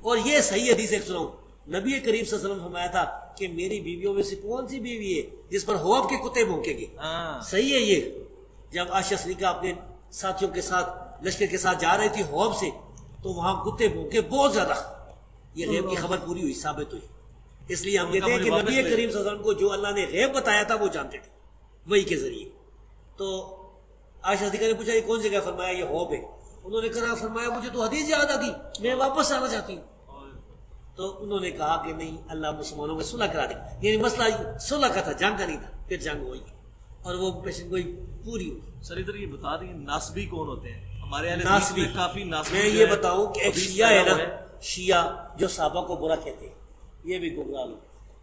اور یہ صحیح حدیث ایک سناؤں، نبی کریم صلی اللہ علیہ وسلم فرمایا تھا کہ میری بیویوں میں سے کون سی بیوی ہے جس پر حوب کے کتے بھونکیں گے؟ صحیح ہے یہ. جب عائشہ صدیقہ اپنے ساتھیوں کے ساتھ لشکر کے ساتھ جا رہی تھی حوب سے تو وہاں کتے بھونکے بہت زیادہ. یہ غیب کی خبر پوری ہوئی، ثابت ہوئی. اس لیے ہم کہتے ہیں کہ نبی کریم صلی اللہ علیہ وسلم کو جو اللہ نے غیب بتایا تھا وہ جانتے تھے وہی کے ذریعے. تو عائشہ صدیقہ نے پوچھا یہ کون سی جگہ؟ فرمایا یہ حوب ہے. انہوں نے کہا فرمایا مجھے تو حدیث یاد آ گئی، میں واپس آنا چاہتی ہوں. تو انہوں نے کہا کہ نہیں، اللہ مسلمانوں میں صلح کرا دے. یعنی مسئلہ صلح کا تھا، جنگ کا نہیں تھا. پھر جنگ ہوئی اور وہ پیشن گوئی پوری ہوئی. سر ادھر یہ بتا دیں ناسبی کون ہوتے ہیں ہمارے اہل ناسبی؟ کافی ناسبی. میں یہ بتاؤں کہ ایک شیعہ ہے نا، شیعہ جو صحابہ کو برا کہتے ہیں، یہ بھی گمراہ لوگ.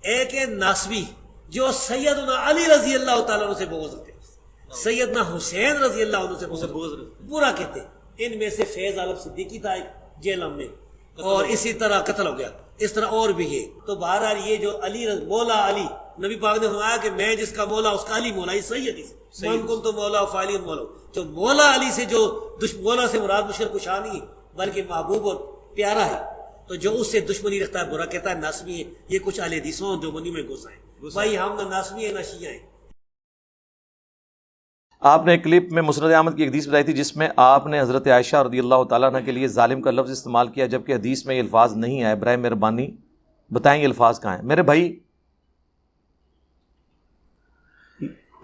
ایک ہے ناسبی جو سیدنا علی رضی اللہ تعالیٰ عنہ سے بغض رکھتے ہیں، سیدنا حسین رضی اللہ عنہ سے بغض برا کہتے ہیں. ان میں سے فیض عالم صدیقی تھا ایک جیلم میں، اور اسی طرح قتل ہو گیا. اس طرح اور بھی ہے. تو بہرحال یہ جو علی مولا علی، نبی پاک نے فرمایا کہ میں جس کا مولا اس کا علی مولا. یہ صحیح حدیث ہے. من کن تو مولا فاعل مولا. جو مولا علی سے جو مولا سے مراد مشکل کشا نہیں ہے بلکہ محبوب اور پیارا ہے، تو جو اس سے دشمنی رکھتا ہے برا کہتا ہے ناسبی ہے. یہ کچھ اہل حدیثوں دیوبندی میں گھس آئے. بھائی ہم نہ ناسبی ہیں نہ شیعہ ہیں. آپ نے ایک کلپ میں مسند احمد کی ایک حدیث بتائی تھی جس میں آپ نے حضرت عائشہ رضی اللہ تعالیٰ عنہ کے لیے ظالم کا لفظ استعمال کیا، جبکہ حدیث میں یہ الفاظ نہیں آئے. برائے مہربانی بتائیں یہ الفاظ کہاں ہیں؟ میرے بھائی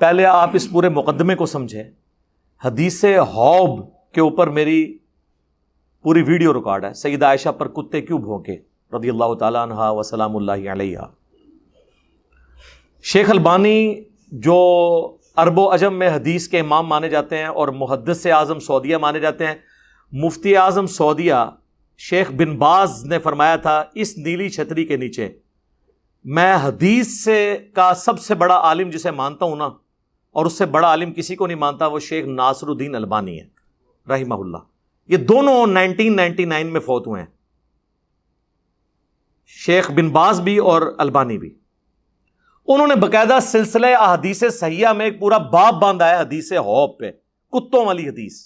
پہلے آپ اس پورے مقدمے کو سمجھیں. حدیث حوب کے اوپر میری پوری ویڈیو ریکارڈ ہے. سیدہ عائشہ پر کتے کیوں بھونکے رضی اللہ تعالیٰ عنہ وسلام اللہ علیہ. شیخ البانی جو عرب و عجم میں حدیث کے امام مانے جاتے ہیں اور محدث اعظم سعودیہ مانے جاتے ہیں، مفتی اعظم سعودیہ شیخ بن باز نے فرمایا تھا اس نیلی چھتری کے نیچے میں حدیث سے کا سب سے بڑا عالم جسے مانتا ہوں نا، اور اس سے بڑا عالم کسی کو نہیں مانتا، وہ شیخ ناصر الدین البانی ہے رحمہ اللہ. یہ دونوں 1999 میں فوت ہوئے ہیں، شیخ بن باز بھی اور البانی بھی. انہوں نے باقاعدہ سلسلہ احادیث صحیحہ میں ایک پورا باب باندھا ہے حدیث حوب پہ، کتوں والی حدیث،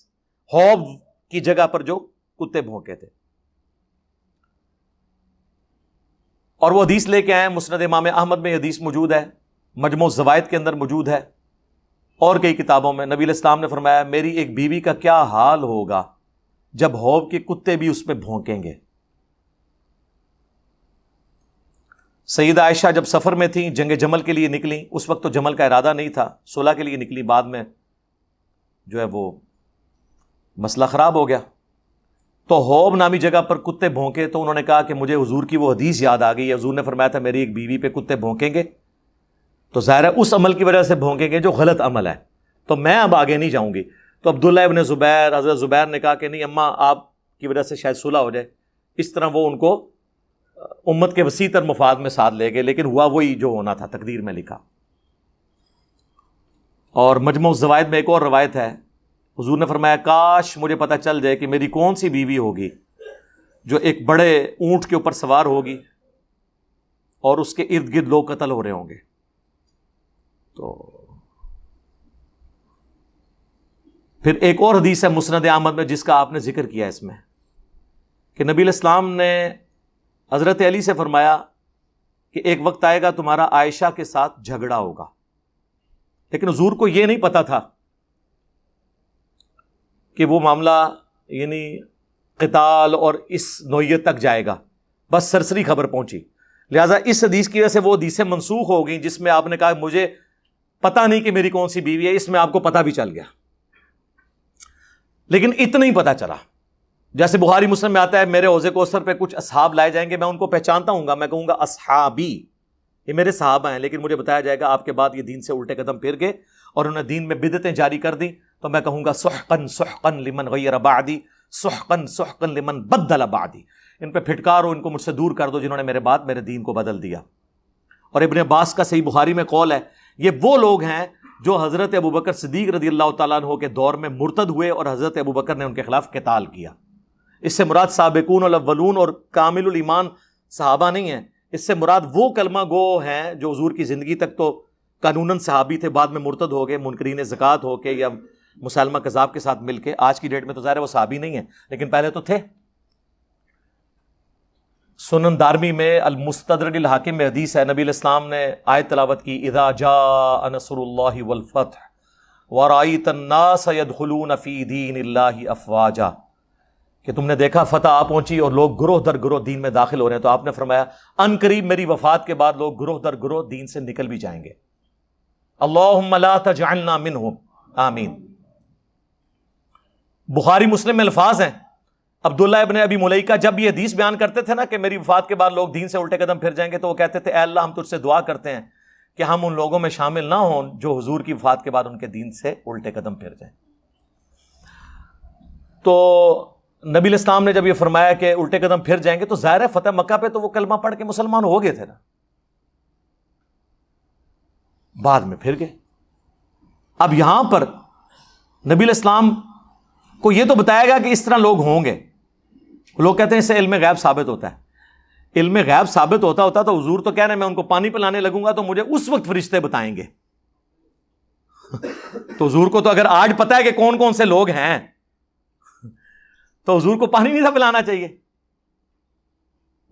حوب کی جگہ پر جو کتے بھونکے تھے. اور وہ حدیث لے کے آئے. مسند امام احمد میں یہ حدیث موجود ہے، مجموع الزوائد کے اندر موجود ہے، اور کئی کتابوں میں. نبی علیہ السلام نے فرمایا میری ایک بیوی کا کیا حال ہوگا جب حوب کے کتے بھی اس پہ بھونکیں گے. سیدہ عائشہ جب سفر میں تھیں، جنگ جمل کے لیے نکلیں، اس وقت تو جمل کا ارادہ نہیں تھا، صلح کے لیے نکلی، بعد میں جو ہے وہ مسئلہ خراب ہو گیا تو حوب نامی جگہ پر کتے بھونکے. تو انہوں نے کہا کہ مجھے حضور کی وہ حدیث یاد آ گئی، حضور نے فرمایا تھا میری ایک بیوی پہ کتے بھونکیں گے، تو ظاہر ہے اس عمل کی وجہ سے بھونکیں گے جو غلط عمل ہے، تو میں اب آگے نہیں جاؤں گی. تو عبداللہ ابن زبیر، حضرت زبیر نے کہا کہ نہیں اماں آپ کی وجہ سے شاید صلح ہو جائے. اس طرح وہ ان کو امت کے وسیع تر مفاد میں ساتھ لے گئے، لیکن ہوا وہی جو ہونا تھا، تقدیر میں لکھا. اور مجموع الزوائد میں ایک اور روایت ہے، حضور نے فرمایا کاش مجھے پتہ چل جائے کہ میری کون سی بیوی ہوگی جو ایک بڑے اونٹ کے اوپر سوار ہوگی اور اس کے ارد گرد لوگ قتل ہو رہے ہوں گے. تو پھر ایک اور حدیث ہے مسند احمد میں جس کا آپ نے ذکر کیا اس میں، کہ نبی علیہ السلام نے حضرت علی سے فرمایا کہ ایک وقت آئے گا تمہارا عائشہ کے ساتھ جھگڑا ہوگا. لیکن حضور کو یہ نہیں پتا تھا کہ وہ معاملہ یعنی قتال اور اس نوعیت تک جائے گا، بس سرسری خبر پہنچی. لہٰذا اس حدیث کی وجہ سے وہ حدیثیں منسوخ ہو گئیں جس میں آپ نے کہا مجھے پتہ نہیں کہ میری کون سی بیوی ہے. اس میں آپ کو پتہ بھی چل گیا، لیکن اتنا ہی پتہ چلا. جیسے بخاری مسلم میں آتا ہے میرے حوض کوثر پہ کچھ اصحاب لائے جائیں گے، میں ان کو پہچانتا ہوں گا، میں کہوں گا اصحابی، یہ میرے صحابہ ہیں، لیکن مجھے بتایا جائے گا آپ کے بعد یہ دین سے الٹے قدم پھر گئے اور انہوں نے دین میں بدعتیں جاری کر دیں، تو میں کہوں گا سحقن سحقن لمن غیر بعدی، سحقن سحقن لمن بدل بعدی. ان پہ پھٹکار ہو، ان کو مجھ سے دور کر دو جنہوں نے میرے بعد میرے دین کو بدل دیا. اور ابن عباس کا صحیح بخاری میں قول ہے، یہ وہ لوگ ہیں جو حضرت ابوبکر صدیق رضی اللہ تعالیٰ عنہ کے دور میں مرتد ہوئے اور حضرت ابوبکر نے ان کے خلاف قتال کیا. اس سے مراد سابقون الاولون اور کامل الایمان صحابہ نہیں ہیں، اس سے مراد وہ کلمہ گو ہیں جو حضور کی زندگی تک تو قانوناً صحابی تھے، بعد میں مرتد ہو گئے منکرین زکوٰۃ ہو کے یا مسلمہ کذاب کے ساتھ مل کے. آج کی ڈیٹ میں تو ظاہر ہے وہ صحابی نہیں ہیں، لیکن پہلے تو تھے. سنن دارمی میں المستدرک الحاکم میں حدیث ہے، نبی علیہ السلام نے آیت تلاوت کی، اذا جاء نصر اللہ والفتح ورأیت الناس يدخلون فی دین اللہ افواجا، کہ تم نے دیکھا فتح آ پہنچی اور لوگ گروہ در گروہ دین میں داخل ہو رہے ہیں، تو آپ نے فرمایا ان قریب میری وفات کے بعد لوگ گروہ در گروہ دین سے نکل بھی جائیں گے، اللہم لا تجعلنا منہم آمین۔ بخاری مسلم میں الفاظ ہیں، عبداللہ ابن ابی ملیکہ جب یہ حدیث بیان کرتے تھے نا کہ میری وفات کے بعد لوگ دین سے الٹے قدم پھر جائیں گے، تو وہ کہتے تھے اے اللہ ہم تجھ سے دعا کرتے ہیں کہ ہم ان لوگوں میں شامل نہ ہوں جو حضور کی وفات کے بعد ان کے دین سے الٹے قدم پھر جائیں۔ تو نبی علیہ السلام نے جب یہ فرمایا کہ الٹے قدم پھر جائیں گے، تو ظاہر ہے فتح مکہ پہ تو وہ کلمہ پڑھ کے مسلمان ہو گئے تھے نا، بعد میں پھر گئے۔ اب یہاں پر نبی علیہ السلام کو یہ تو بتایا گیا کہ اس طرح لوگ ہوں گے۔ لوگ کہتے ہیں اس سے علم غیب ثابت ہوتا ہے، علم غیب ثابت ہوتا تو حضور تو کہہ رہے ہیں میں ان کو پانی پلانے لگوں گا تو مجھے اس وقت فرشتے بتائیں گے۔ تو حضور کو تو اگر آج پتا ہے کہ کون کون سے لوگ ہیں تو حضور کو پانی نہیں تھا پلانا چاہیے،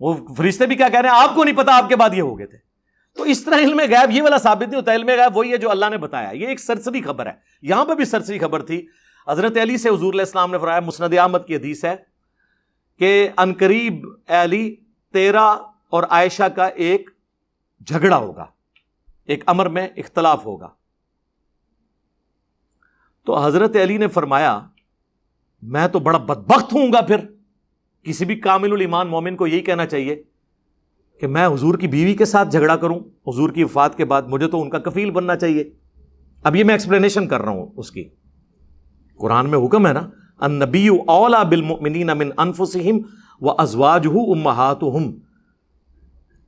وہ فرشتے بھی کیا کہہ رہے ہیں آپ کو نہیں پتا، آپ کے بعد یہ ہو گئے تھے۔ تو اس طرح علم غیب یہ والا ثابت نہیں ہوتا، علم غیب وہی ہے جو اللہ نے بتایا۔ یہ ایک سرسری خبر ہے، یہاں پہ بھی سرسری خبر تھی۔ حضرت علی سے حضور علیہ السلام نے فرمایا، مسند احمد کی حدیث ہے کہ عنقریب علی تیرا اور عائشہ کا ایک جھگڑا ہوگا، ایک امر میں اختلاف ہوگا۔ تو حضرت علی نے فرمایا میں تو بڑا بدبخت ہوں گا، پھر کسی بھی کامل الایمان مومن کو یہی کہنا چاہیے کہ میں حضور کی بیوی کے ساتھ جھگڑا کروں حضور کی وفات کے بعد، مجھے تو ان کا کفیل بننا چاہیے۔ اب یہ میں ایکسپلینیشن کر رہا ہوں اس کی، قرآن میں حکم ہے نا النبی اولیٰ بالمؤمنین من انفسہم وازواجہ امہاتہم،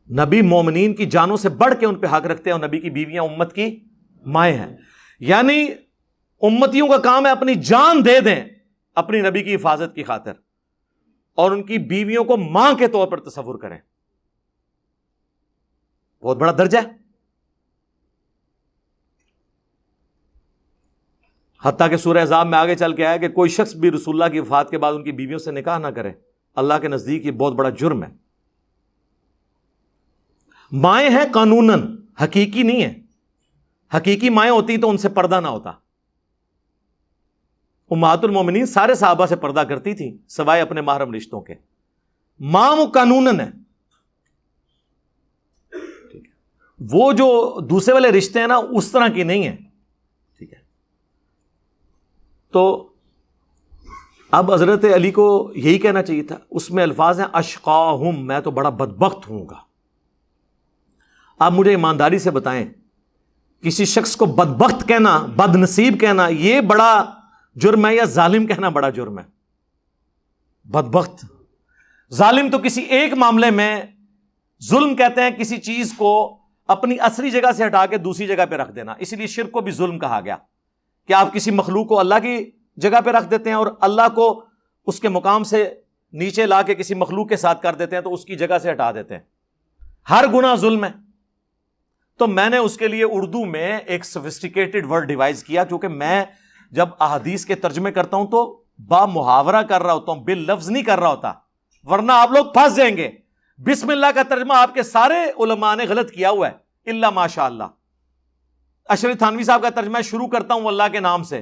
نبی مومنین کی جانوں سے بڑھ کے ان پہ حق رکھتے ہیں، اور نبی کی بیویاں امت کی مائیں ہیں، یعنی امتیوں کا کام ہے اپنی جان دے دیں اپنی نبی کی حفاظت کی خاطر، اور ان کی بیویوں کو ماں کے طور پر تصور کریں، بہت بڑا درجہ ہے۔ حتیٰ کہ سورہ احزاب میں آگے چل کے آیا کہ کوئی شخص بھی رسول اللہ کی وفات کے بعد ان کی بیویوں سے نکاح نہ کرے، اللہ کے نزدیک یہ بہت بڑا جرم ہے۔ مائیں ہیں قانوناً، حقیقی نہیں ہے، حقیقی مائیں ہوتی تو ان سے پردہ نہ ہوتا۔ امہات المومنین سارے صحابہ سے پردہ کرتی تھیں سوائے اپنے محرم رشتوں کے، ماں وہ قانوناً ہے۔ وہ جو دوسرے والے رشتے ہیں نا اس طرح کی نہیں ہے، ٹھیک ہے۔ تو اب حضرت علی کو یہی کہنا چاہیے تھا، اس میں الفاظ ہیں اشقاہم، میں تو بڑا بدبخت ہوں گا۔ آپ مجھے ایمانداری سے بتائیں، کسی شخص کو بدبخت کہنا، بد نصیب کہنا یہ بڑا جرم ہے یا ظالم کہنا بڑا جرم ہے؟ بدبخت، ظالم تو کسی ایک معاملے میں ظلم کہتے ہیں کسی چیز کو اپنی اصلی جگہ سے ہٹا کے دوسری جگہ پہ رکھ دینا، اسی لیے شرک کو بھی ظلم کہا گیا کہ آپ کسی مخلوق کو اللہ کی جگہ پہ رکھ دیتے ہیں اور اللہ کو اس کے مقام سے نیچے لا کے کسی مخلوق کے ساتھ کر دیتے ہیں، تو اس کی جگہ سے ہٹا دیتے ہیں۔ ہر گناہ ظلم ہے۔ تو میں نے اس کے لیے اردو میں ایک سوفسٹیکیٹڈ ورڈ ڈیوائز کیا، کیونکہ میں جب احادیث کے ترجمے کرتا ہوں تو با محاورہ کر رہا ہوتا ہوں، باللفظ نہیں کر رہا ہوتا، ورنہ آپ لوگ پھنس جائیں گے۔ بسم اللہ کا ترجمہ آپ کے سارے علماء نے غلط کیا ہوا ہے الا ماشاء اللہ۔ اشرف تھانوی صاحب کا ترجمہ شروع کرتا ہوں اللہ کے نام سے،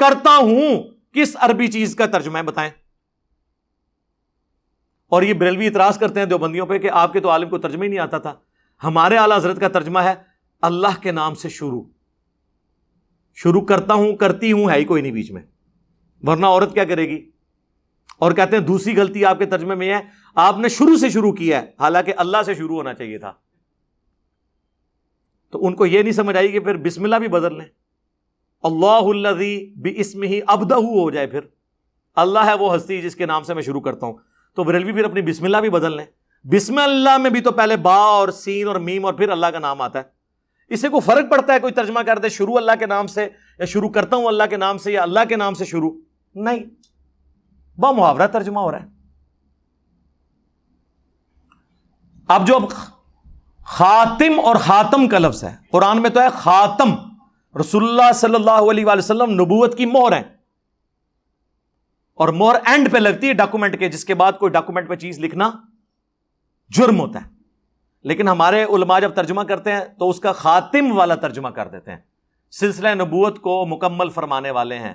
کرتا ہوں کس عربی چیز کا ترجمہ ہے بتائیں؟ اور یہ بریلوی اعتراض کرتے ہیں دیوبندیوں پہ کہ آپ کے تو عالم کو ترجمہ ہی نہیں آتا تھا۔ ہمارے اعلیٰ حضرت کا ترجمہ ہے اللہ کے نام سے شروع کرتا ہوں، کرتی ہوں ہے ہی کوئی نہیں بیچ میں، ورنہ عورت کیا کرے گی؟ اور کہتے ہیں دوسری غلطی آپ کے ترجمے میں ہے، آپ نے شروع سے شروع کیا ہے، حالانکہ اللہ سے شروع ہونا چاہیے تھا۔ تو ان کو یہ نہیں سمجھ آئی کہ پھر بسم اللہ بھی بدل لیں، اللہ الذی باسمہ ابدہ ہو جائے، پھر اللہ ہے وہ ہستی جس کے نام سے میں شروع کرتا ہوں۔ تو بریلوی پھر اپنی بسم اللہ بھی بدل لیں، بسم اللہ میں بھی تو پہلے با اور سین اور میم اور پھر اللہ کا نام آتا ہے۔ اسے کوئی فرق پڑتا ہے کوئی ترجمہ کر دے شروع اللہ کے نام سے، یا شروع کرتا ہوں اللہ کے نام سے، یا اللہ کے نام سے شروع؟ نہیں، با محاورہ ترجمہ ہو رہا ہے۔ اب جو خاتم اور خاتم کا لفظ ہے قرآن میں تو ہے خاتم، رسول اللہ صلی اللہ علیہ وآلہ وسلم نبوت کی مہر ہے، اور مہر اینڈ پہ لگتی ہے ڈاکومنٹ کے، جس کے بعد کوئی ڈاکومنٹ پہ چیز لکھنا جرم ہوتا ہے. لیکن ہمارے علماء جب ترجمہ کرتے ہیں تو اس کا خاتم والا ترجمہ کر دیتے ہیں. سلسلہ نبوت کو مکمل فرمانے والے ہیں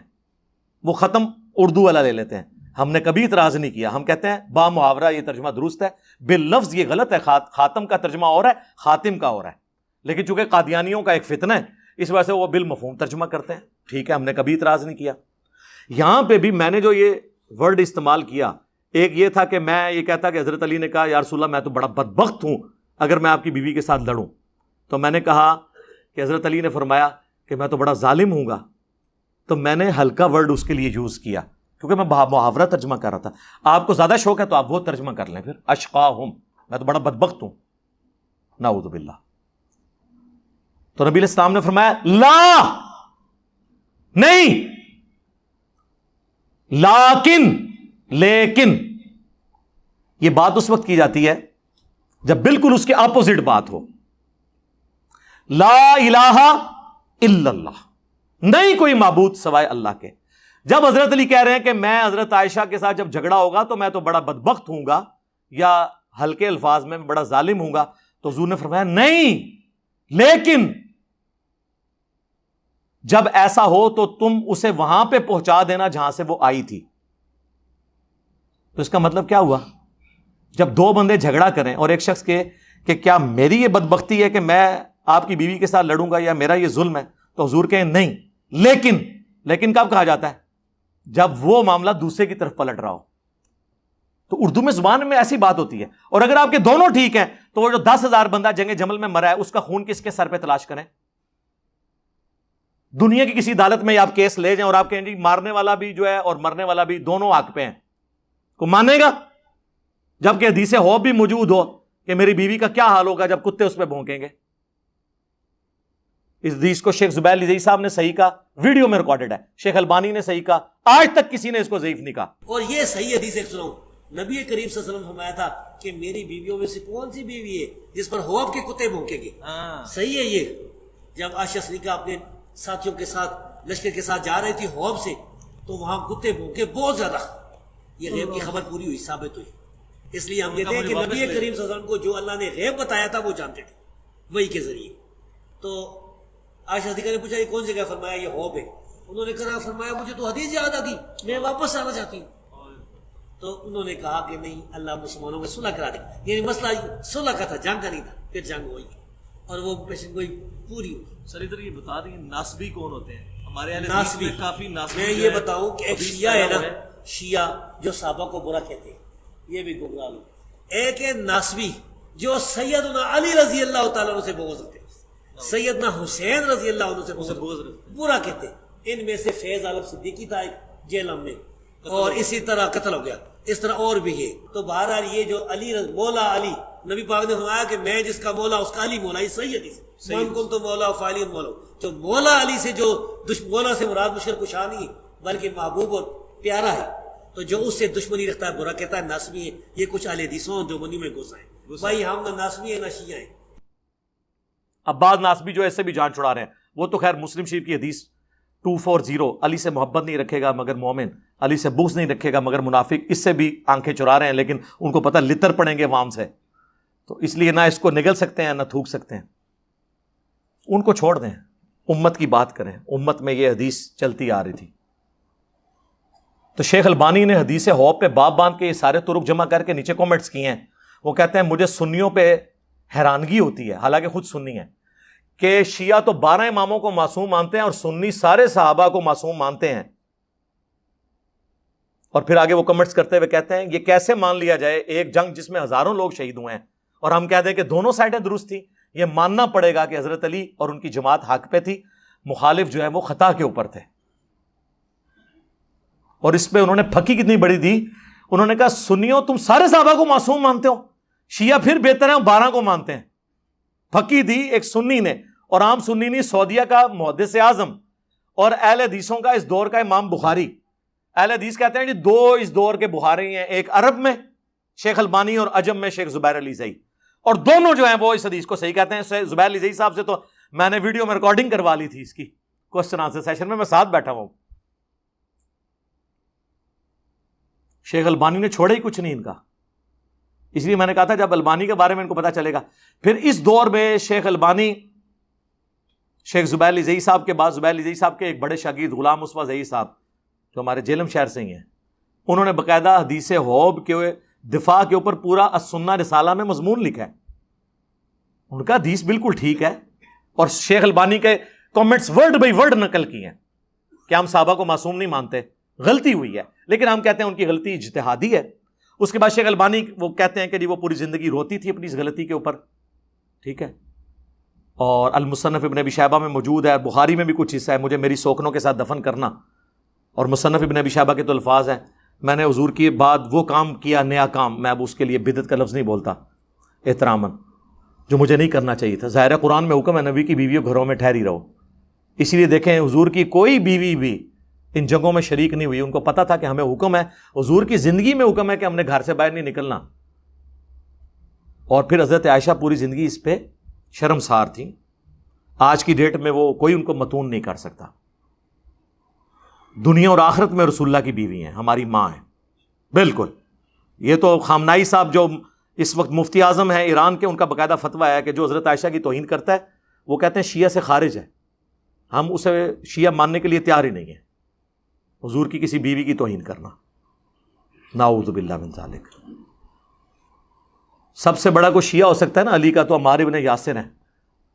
وہ ختم اردو والا لے لیتے ہیں. ہم نے کبھی اعتراض نہیں کیا, ہم کہتے ہیں با محاورہ یہ ترجمہ درست ہے, باللفظ یہ غلط ہے. خاتم کا ترجمہ اور ہے, خاتم کا اور ہے. لیکن چونکہ قادیانیوں کا ایک فتنہ ہے اس وجہ سے وہ بالمفہوم ترجمہ کرتے ہیں. ٹھیک ہے, ہم نے کبھی اعتراض نہیں کیا. یہاں پہ بھی میں نے جو یہ ورڈ استعمال کیا, ایک یہ تھا کہ میں یہ کہتا کہ حضرت علی نے کہا یا رسول اللہ میں تو بڑا بدبخت ہوں اگر میں آپ کی بیوی کے ساتھ لڑوں. تو میں نے کہا کہ حضرت علی نے فرمایا کہ میں تو بڑا ظالم ہوں گا. تو میں نے ہلکا ورڈ اس کے لیے یوز کیا کیونکہ میں محاورہ ترجمہ کر رہا تھا. آپ کو زیادہ شوق ہے تو آپ وہ ترجمہ کر لیں. پھر اشقاہم, میں تو بڑا بدبخت ہوں, نعوذ باللہ. تو نبی علیہ السلام نے فرمایا لا, نہیں, لیکن یہ بات اس وقت کی جاتی ہے جب بالکل اس کے اپوزٹ بات ہو. لا الہ الا اللہ, نہیں کوئی معبود سوائے اللہ کے. جب حضرت علی کہہ رہے ہیں کہ میں حضرت عائشہ کے ساتھ جب جھگڑا ہوگا تو میں تو بڑا بدبخت ہوں گا, یا ہلکے الفاظ میں بڑا ظالم ہوں گا, تو حضور نے فرمایا نہیں, لیکن جب ایسا ہو تو تم اسے وہاں پہ پہنچا دینا جہاں سے وہ آئی تھی. تو اس کا مطلب کیا ہوا؟ جب دو بندے جھگڑا کریں اور ایک شخص کے کہ کیا میری یہ بدبختی ہے کہ میں آپ کی بیوی کے ساتھ لڑوں گا یا میرا یہ ظلم ہے, تو حضور کہیں نہیں, لیکن کب کہا جاتا ہے؟ جب وہ معاملہ دوسرے کی طرف پلٹ رہا ہو. تو اردو میں زبان میں ایسی بات ہوتی ہے. اور اگر آپ کے دونوں ٹھیک ہیں تو وہ جو 10,000 بندہ جنگ جمل میں مرا ہے اس کا خون کس کے سر پہ تلاش کریں؟ دنیا کی کسی عدالت میں آپ کیس لے جائیں اور آپ کہیں جی مارنے والا بھی جو ہے اور مرنے والا بھی دونوں حق پہ ہیں, کو مانے گا؟ جبکہ حدیث خوف بھی موجود ہو کہ میری بیوی کا کیا حال ہوگا جب کتے اس پہ بھونکیں گے. اس حدیث کو شیخ زبیر لذیذ صاحب نے صحیح کہا, ویڈیو میں ریکارڈڈ ہے. شیخ البانی نے صحیح کہا, آج تک کسی نے اس کو ضعیف نہیں کہا. اور یہ صحیح حدیث ایک سنو, نبی کریم صلی اللہ علیہ وسلم فرمایا تھا کہ میری بیویوں میں سے کون سی بیوی ہے جس پر خواب کے کتے بھونکیں گے. صحیح ہے یہ. جب عائشہ صدیقہ اپنے ساتھیوں کے ساتھ لشکر کے ساتھ جا رہی تھی خواب سے, تو وہاں کتے بھونکے بہت زیادہ. یہ غیب کی خبر پوری ہوئی, ثابت ہوئی. اس لیے ہم کہتے ہیں کہ نبی کریم صلی اللہ علیہ وسلم کو جو اللہ نے غیب بتایا تھا وہ جانتے تھے وہی کے ذریعے. تو عائشہ صدیقہ نے پوچھا یہ کون سی جگہ؟ فرمایا یہ خواب ہے. انہوں نے کہا فرمایا مجھے تو حدیث یاد آ گئی, میں واپس آنا چاہتی ہوں. تو انہوں نے کہا کہ نہیں, اللہ مسلمانوں میں صلح کرا دے. یعنی مسئلہ صلح کا تھا, جنگ کا نہیں تھا. پھر جنگ ہوئی اور وہ پیشن گوئی پوری ہوئی. سر ادھر یہ بتا دیں ناسبی کون ہوتے ہیں ہمارے اہل ناسبی؟ میں کافی ناسبی. میں یہ بتاؤں کہ ایک شیعہ ہے نا, شیعہ جو صحابہ کو برا کہتے ہیں, یہ بھی گمراہ لوگ. ایک ہے ناسبی جو سیدنا علی رضی اللہ تعالیٰ عنہ سے بغض رکھتے ہیں, سیدنا حسین رضی اللہ عنہ سے بغض برا کہتے ہیں. ان میں سے فیض عالم صدیقی تھا ایک جیلم میں, اور اسی طرح قتل ہو گیا. اس طرح اور بھی ہے. تو بہرحال یہ جو علی مولا علی, نبی پاک نے فرمایا کہ میں جس کا مولا اس کا علی مولا. یہ صحیح حدیث ہے. من کن تو مولا فعلی مولا. جو مولا علی سے جو مولا سے مراد مشکل کشا نہیں بلکہ محبوب اور پیارا ہے, تو جو اس سے دشمنی رکھتا ہے برا کہتا ہے ناسبی ہے. یہ کچھ اہل حدیثوں دیوبندی میں گھس آئے. بھائی ہم نہ ناسبی ہیں نہ شیعہ ہیں. اب بعض ناسبی جو ایسے بھی جان چھڑا رہے ہیں, وہ تو خیر مسلم شریف کی حدیث 240 علی سے محبت نہیں رکھے گا مگر مومن, علی سے بغض نہیں رکھے گا مگر منافق, اس سے بھی آنکھیں چرا رہے ہیں. لیکن ان کو پتہ لتر پڑیں گے عوام سے, تو اس لیے نہ اس کو نگل سکتے ہیں نہ تھوک سکتے ہیں. ان کو چھوڑ دیں, امت کی بات کریں. امت میں یہ حدیث چلتی آ رہی تھی. تو شیخ البانی نے حدیث خوف پہ باب باندھ کے یہ سارے طرق جمع کر کے نیچے کومنٹس کیے ہیں. وہ کہتے ہیں مجھے سنیوں پہ حیرانگی ہوتی ہے, حالانکہ خود سنی ہے, کہ شیعہ تو 12 اماموں کو معصوم مانتے ہیں اور سنی سارے صحابہ کو معصوم مانتے ہیں. اور پھر آگے وہ کمنٹس کرتے ہوئے کہتے ہیں یہ کیسے مان لیا جائے ایک جنگ جس میں ہزاروں لوگ شہید ہوئے ہیں اور ہم کہتے ہیں کہ دونوں سائڈیں درست تھیں. یہ ماننا پڑے گا کہ حضرت علی اور ان کی جماعت حق پہ تھی, مخالف جو ہے وہ خطا کے اوپر تھے. اور اس پہ انہوں نے پھکی کتنی بڑی دی. انہوں نے کہا سنیوں تم سارے صحابہ کو معصوم مانتے ہو, شیعہ پھر بہتر ہیں 12 کو مانتے ہیں. پھکی دی ایک سنی نے, اور عام سنی نہیں, سعودیہ کا محدث اعظم اور اہل حدیثوں کا اس دور کا امام بخاری. اہل حدیث کہتے ہیں جی 2 اس دور کے بخاری ہیں, ایک عرب میں شیخ البانی اور عجم میں شیخ زبیر علی زئی, اور دونوں جو ہیں وہ اس حدیث کو صحیح کہتے ہیں. زبیر علی زئی صاحب سے تو میں نے ویڈیو میں ریکارڈنگ کروا لی تھی اس کی کوسچن آنسر سیشن میں ساتھ بیٹھا ہوں. شیخ البانی نے چھوڑا ہی کچھ نہیں ان کا. اس لیے میں نے کہا تھا جب البانی کے بارے میں ان کو پتا چلے گا. پھر اس دور میں شیخ البانی، شیخ زبیر علی زئی صاحب کے بعد زبیر علی زئی صاحب کے ایک بڑے شاگرد غلام مصطفیٰ زئی صاحب جو ہمارے جیلم شہر سے ہی ہیں، انہوں نے باقاعدہ حدیث حوب کے دفاع کے اوپر پورا السنہ رسالہ میں مضمون لکھا ہے. ان کا حدیث بالکل ٹھیک ہے، اور شیخ البانی کے کامنٹس ورڈ بائی ورڈ نقل کی ہیں کہ ہم صحابہ کو معصوم نہیں مانتے، غلطی ہوئی ہے لیکن ہم کہتے ہیں ان کی غلطی اجتہادی ہے. اس کے بعد شیخ البانی وہ کہتے ہیں کہ جی وہ پوری زندگی روتی تھی اپنی اس غلطی کے اوپر، ٹھیک ہے. اور المصنف ابن ابی شیبہ میں موجود ہے، بخاری میں بھی کچھ حصہ ہے، مجھے میری سوکنوں کے ساتھ دفن کرنا. اور مصنف ابن ابی شیبہ کے تو الفاظ ہیں، میں نے حضور کی بعد وہ کام کیا، نیا کام، میں اب اس کے لیے بدعت کا لفظ نہیں بولتا احتراماً، جو مجھے نہیں کرنا چاہیے تھا. ظاہر قرآن میں حکم ہے نبی کی بیویوں گھروں میں ٹھہری رہو. اسی لیے دیکھیں حضور کی کوئی بیوی بھی ان جنگوں میں شریک نہیں ہوئی. ان کو پتا تھا کہ ہمیں حکم ہے، حضور کی زندگی میں حکم ہے کہ ہم نے گھر سے باہر نہیں نکلنا. اور پھر حضرت عائشہ پوری زندگی اس پہ شرمسار تھیں. آج کی ڈیٹ میں وہ کوئی ان کو متون نہیں کر سکتا. دنیا اور آخرت میں رسول اللہ کی بیوی ہیں، ہماری ماں ہیں بالکل. یہ تو خامنائی صاحب جو اس وقت مفتی اعظم ہیں ایران کے، ان کا باقاعدہ فتویٰ ہے کہ جو حضرت عائشہ کی توہین کرتا ہے وہ کہتے ہیں شیعہ سے خارج ہے. ہم اسے شیعہ ماننے کے لیے تیار ہی نہیں ہیں. حضور کی کسی بیوی کی توہین کرنا، نعوذ باللہ من ذالک. سب سے بڑا کوئی شیعہ ہو سکتا ہے نا علی کا تو عمار ابن یاسر ہیں.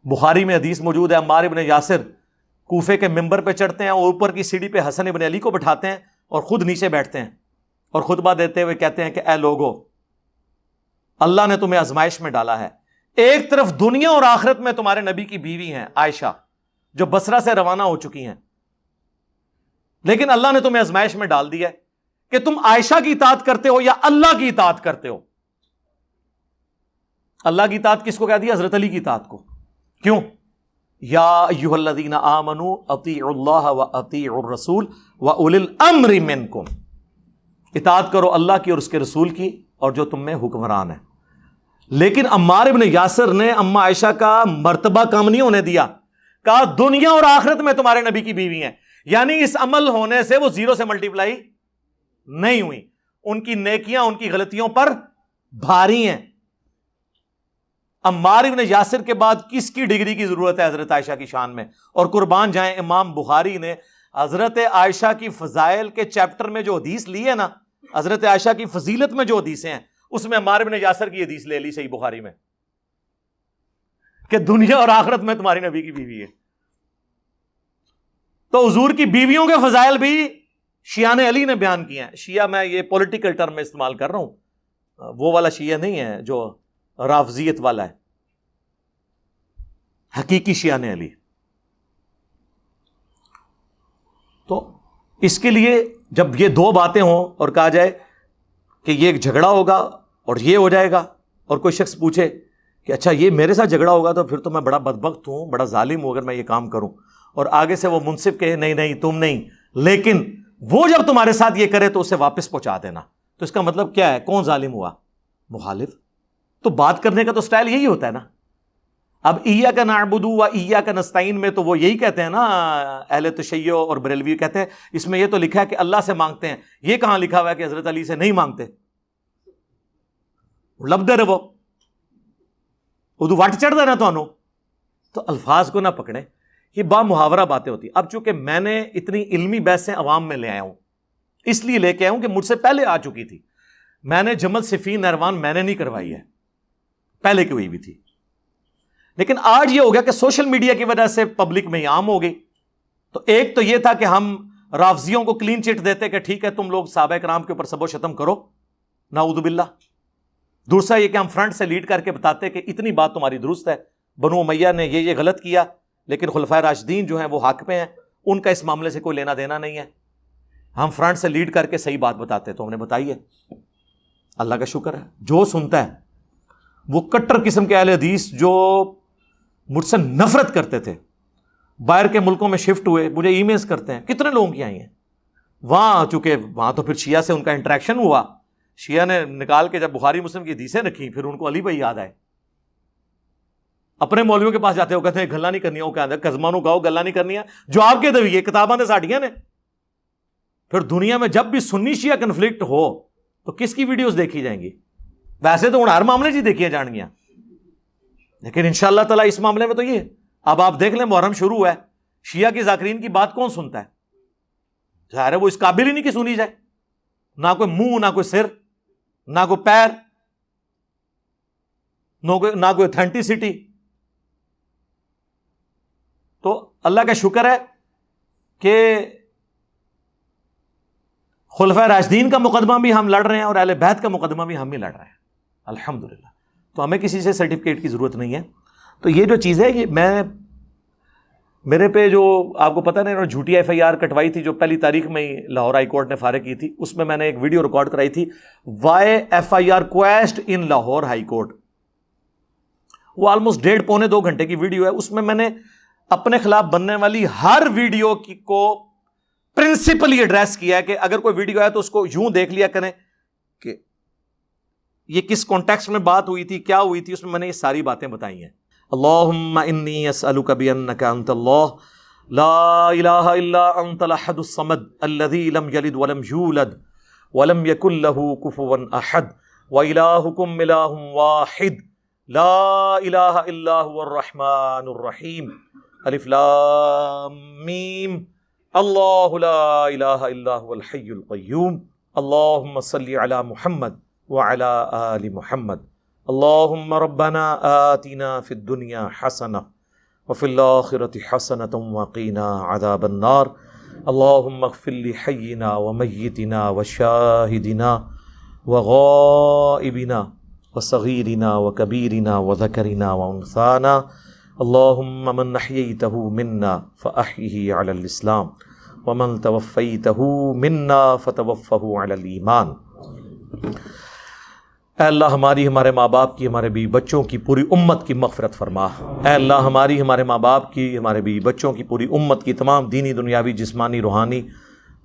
بخاری میں حدیث موجود ہے، عمار ابن یاسر کوفے کے ممبر پہ چڑھتے ہیں اور اوپر کی سیڑھی پہ حسن ابن علی کو بٹھاتے ہیں اور خود نیچے بیٹھتے ہیں اور خطبہ دیتے ہوئے کہتے ہیں کہ اے لوگو، اللہ نے تمہیں آزمائش میں ڈالا ہے. ایک طرف دنیا اور آخرت میں تمہارے نبی کی بیوی ہیں عائشہ جو بصرہ سے روانہ ہو چکی ہیں، لیکن اللہ نے تمہیں آزمائش میں ڈال دیا ہے کہ تم عائشہ کی اطاعت کرتے ہو یا اللہ کی اطاعت کرتے ہو. اللہ کی اطاعت کس کو کہہ دیا؟ حضرت علی کی اطاعت کو. کیوں؟ یا ایھا الذین آمنوا اطیعوا اللہ واطیعوا الرسول واولی الامر منکم. اطاعت کرو اللہ کی اور اس کے رسول کی اور جو تم میں حکمران ہے. لیکن عمار ابن یاسر نے اما عائشہ کا مرتبہ کم نہیں ہونے دیا، کہا دنیا اور آخرت میں تمہارے نبی کی بیوی ہیں. یعنی اس عمل ہونے سے وہ زیرو سے ملٹیپلائی نہیں ہوئی، ان کی نیکیاں ان کی غلطیوں پر بھاری ہیں. عمار ابن یاسر کے بعد کس کی ڈگری کی ضرورت ہے حضرت عائشہ کی شان میں؟ اور قربان جائیں امام بخاری نے حضرت عائشہ کی فضائل کے چیپٹر میں جو حدیث لی ہے نا، حضرت عائشہ کی فضیلت میں جو حدیثیں ہیں اس میں عمار ابن یاسر کی حدیث لے لی صحیح بخاری میں کہ دنیا اور آخرت میں تمہاری نبی کی بیوی ہے. تو حضور کی بیویوں کے فضائل بھی شیعان علی نے بیان کیے ہیں. شیعہ میں یہ پولیٹیکل ٹرم میں استعمال کر رہا ہوں، وہ والا شیعہ نہیں ہے جو رافضیت والا ہے، حقیقی شیعان علی. تو اس کے لیے جب یہ دو باتیں ہوں اور کہا جائے کہ یہ ایک جھگڑا ہوگا اور یہ ہو جائے گا، اور کوئی شخص پوچھے کہ اچھا یہ میرے ساتھ جھگڑا ہوگا تو پھر تو میں بڑا بدبخت ہوں، بڑا ظالم ہوں اگر میں یہ کام کروں، اور آگے سے وہ منصف کہے نہیں نہیں تم نہیں، لیکن وہ جب تمہارے ساتھ یہ کرے تو اسے واپس پہنچا دینا، تو اس کا مطلب کیا ہے؟ کون ظالم ہوا؟ مخالف. تو بات کرنے کا تو سٹائل یہی ہوتا ہے نا. اب ایاک نعبد و ایاک نستعین میں تو وہ یہی کہتے ہیں نا اہل تشیع اور بریلوی کہتے ہیں اس میں یہ تو لکھا ہے کہ اللہ سے مانگتے ہیں، یہ کہاں لکھا ہوا ہے کہ حضرت علی سے نہیں مانگتے؟ لب دے رہو ادو وٹ چڑھ دینا تو الفاظ کو نہ پکڑے. یہ با محاورہ باتیں ہوتی. اب چونکہ میں نے اتنی علمی بحثیں عوام میں لے آیا ہوں، اس لیے لے کے آیا ہوں کہ مجھ سے پہلے آ چکی تھی. میں نے جمل صفین نہروان میں نے نہیں کروائی ہے، پہلے کی ہوئی بھی تھی. لیکن آج یہ ہو گیا کہ سوشل میڈیا کی وجہ سے پبلک میں یہ عام ہو گئی. تو ایک تو یہ تھا کہ ہم رافضیوں کو کلین چٹ دیتے کہ ٹھیک ہے تم لوگ صحابہ کرام کے اوپر سب و شتم کرو، نعوذ باللہ. دوسرا یہ کہ ہم فرنٹ سے لیڈ کر کے بتاتے کہ اتنی بات تمہاری درست ہے، بنو امیہ نے یہ غلط کیا، لیکن خلفائے راشدین جو ہیں وہ حق پہ ہیں، ان کا اس معاملے سے کوئی لینا دینا نہیں ہے. ہم فرنٹ سے لیڈ کر کے صحیح بات بتاتے تو ہم نے بتائی ہے. اللہ کا شکر ہے جو سنتا ہے. وہ کٹر قسم کے اہل حدیث جو مجھ سے نفرت کرتے تھے، باہر کے ملکوں میں شفٹ ہوئے، مجھے ای میلز کرتے ہیں کتنے لوگوں کی آئی ہیں وہاں. چونکہ وہاں تو پھر شیعہ سے ان کا انٹریکشن ہوا، شیعہ نے نکال کے جب بخاری مسلم کی حدیثیں رکھی پھر ان کو علی بھائی یاد آئے. اپنے مولویوں کے پاس جاتے ہو کہتے ہیں گلا نہیں کرنی، وہ کہتے ہیں کزمانو گاؤ گلا نہیں کرنی ہے، جو آپ کے دویے کتاباں نے ساڑیاں نے. پھر دنیا میں جب بھی سنی شیعہ کنفلکٹ ہو تو کس کی ویڈیوز دیکھی جائیں گی؟ ویسے تو ہر معاملے جی دیکھیے جان گیا، لیکن انشاءاللہ تعالیٰ اس معاملے میں تو یہ اب آپ دیکھ لیں محرم شروع ہے، شیعہ کی ذاکرین کی بات کون سنتا ہے؟ ظاہر ہے وہ اس قابل ہی نہیں کہ سنی جائے، نہ کوئی منہ، نہ کوئی سر، نہ کوئی پیر، نہ کوئی اتھینٹسٹی. تو اللہ کا شکر ہے کہ خلفائے راشدین کا مقدمہ بھی ہم لڑ رہے ہیں اور اہل بیت کا مقدمہ بھی ہم ہی لڑ رہے ہیں الحمدللہ. تو ہمیں کسی سے سرٹیفکیٹ کی ضرورت نہیں ہے. تو یہ جو چیز ہے، یہ میرے پہ جو آپ کو پتہ نہیں جھوٹی ایف آئی آر کٹوائی تھی جو پہلی تاریخ میں ہی لاہور ہائی کورٹ نے فارغ کی تھی، اس میں میں نے ایک ویڈیو ریکارڈ کرائی تھی، why F I R quest in Lahore high court. وہ آلموسٹ 1.5 پونے 2 گھنٹے کی ویڈیو ہے. اس میں نے اپنے خلاف بننے والی ہر ویڈیو کو پرنسپلی ایڈریس کیا ہے کہ اگر کوئی ویڈیو ہے تو اس کو یوں دیکھ لیا کریں کہ یہ کس کانٹیکسٹ میں بات ہوئی تھی، کیا ہوئی تھی. اس میں نے یہ ساری باتیں بتائی ہیں. اللہم انی اسألک بانک انت اللہ لا الہ الا انت الاحد الصمد الذی لم یلد ولم یولد ولم یکن لہ کفوا احد والہکم الہ واحد لا الہ الا هو الرحمن الرحیم الف لام میم اللہ لا الہ الا هو الحی القیوم اللہم صلی علی محمد وعلی آل محمد اللہم ربنا آتنا فی الدنیا حسنہ وفی الآخرۃ حسنۃ وقنا عذاب النار اللہم اغفر لحینا ومیتنا وشاہدنا وغائبنا وصغیرنا وکبیرنا وذکرنا وانثانا اللہم من احییتہ منا فاحیہ علی الاسلام ومن توفیتہ منا فتوفہ علی الایمان. اے اللہ ہماری، ہمارے ماں باپ کی، ہمارے بیوی بچوں کی، پوری امت کی مغفرت فرما. اے اللہ ہماری، ہمارے ماں باپ کی، ہمارے بیوی بچوں کی، پوری امت کی تمام دینی، دنیاوی، جسمانی، روحانی،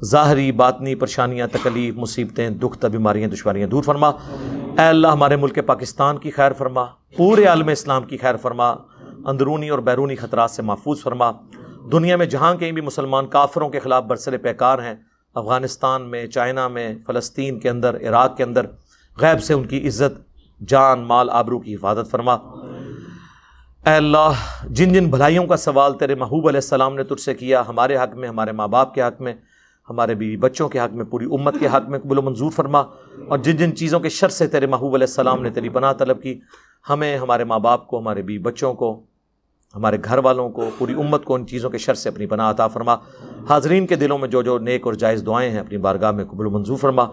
ظاہری، باطنی پریشانیاں، تکلیف، مصیبتیں، دکھ، بیماریاں، دشواریاں دور فرما. اے اللہ ہمارے ملک پاکستان کی خیر فرما، پورے عالم اسلام کی خیر فرما، اندرونی اور بیرونی خطرات سے محفوظ فرما. دنیا میں جہاں کہیں بھی مسلمان کافروں کے خلاف برسر پیکار ہیں، افغانستان میں، چائنا میں، فلسطین کے اندر، عراق کے اندر، غیب سے ان کی عزت، جان، مال، آبرو کی حفاظت فرما. اے اللہ جن جن بھلائیوں کا سوال تیرے محبوب علیہ السلام نے تجھ سے کیا، ہمارے حق میں، ہمارے ماں باپ کے حق میں، ہمارے بیوی بچوں کے حق میں، پوری امت کے حق میں قبول و منظور فرما. اور جن جن چیزوں کے شر سے تیرے محبوب علیہ السلام نے تیری پناہ طلب کی، ہمیں، ہمارے ماں باپ کو، ہمارے بیوی بچوں کو، ہمارے گھر والوں کو، پوری امت کو ان چیزوں کے شر سے اپنی پناہ عطا فرما. حاضرین کے دلوں میں جو جو نیک اور جائز دعائیں ہیں اپنی بارگاہ میں قبول و منظور فرما.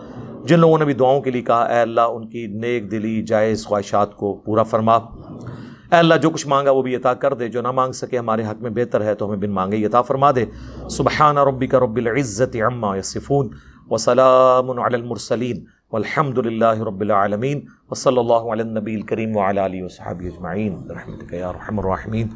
جن لوگوں نے بھی دعاؤں کے لیے کہا، اے اللہ ان کی نیک دلی جائز خواہشات کو پورا فرما. اے اللہ جو کچھ مانگا وہ بھی عطا کر دے، جو نہ مانگ سکے ہمارے حق میں بہتر ہے تو ہمیں بن مانگے عطا فرما دے. سبحان ربک رب العزت عما یصفون وسلام علی المرسلین والحمد للہ رب العالمین وصلی اللہ علی النبی الکریم وعلی آلہ وصحبہ اجمعین برحمتک یا ارحم الراحمین.